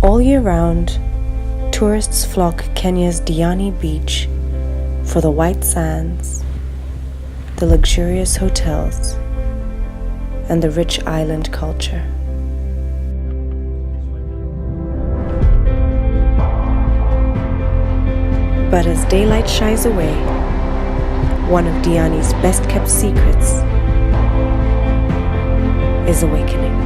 All year round, tourists flock Kenya's Diani beach for the white sands, the luxurious hotels, and the rich island culture. But as daylight shies away, one of Diani's best-kept secrets is awakening.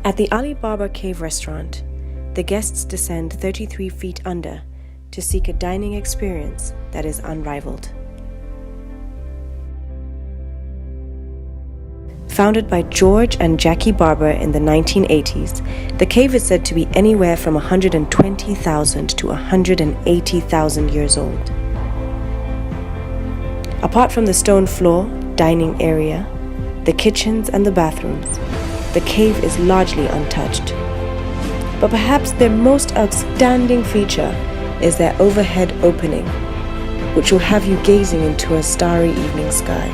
At the Ali Barbour Cave Restaurant, the guests descend 33 feet under to seek a dining experience that is unrivaled. Founded by George and Jackie Barbour in the 1980s, the cave is said to be anywhere from 120,000 to 180,000 years old. Apart from the stone floor, dining area, the kitchens and the bathrooms, the cave is largely untouched. But perhaps their most outstanding feature is their overhead opening, which will have you gazing into a starry evening sky.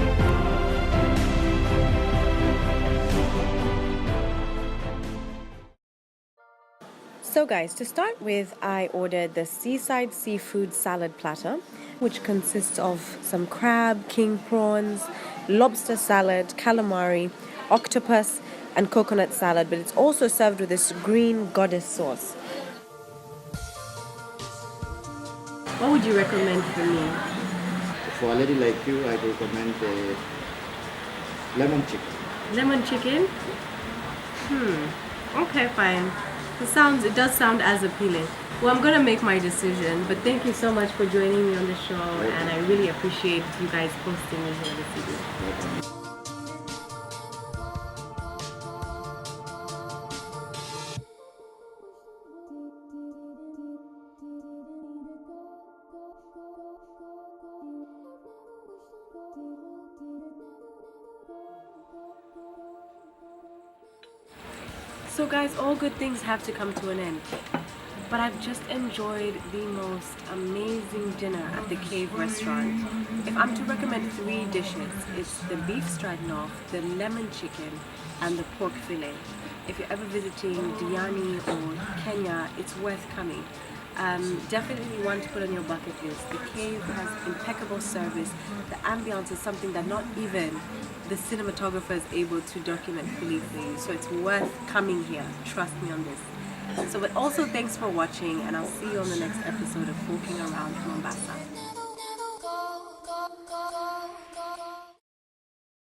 So guys, to start with, I ordered the seaside seafood salad platter, which consists of some crab, king prawns, lobster salad, calamari, octopus, and coconut salad, but it's also served with this green goddess sauce. What would you recommend for me? For a lady like you, I recommend the lemon chicken. Lemon chicken? Okay, fine. It does sound as appealing. Well, I'm gonna make my decision, but thank you so much for joining me on the show, and I really appreciate you guys hosting me here this evening. So guys, all good things have to come to an end. But I've just enjoyed the most amazing dinner at the Cave Restaurant. If I'm to recommend 3 dishes, it's the beef stroganoff, the lemon chicken, and the pork fillet. If you're ever visiting Diani or Kenya, it's worth coming. Definitely one to put on your bucket list. The cave has impeccable service. The ambience is something that not even the cinematographer is able to document fully for you. So it's worth coming here. Trust me on this. So, but also thanks for watching, and I'll see you on the next episode of Walking Around Mombasa.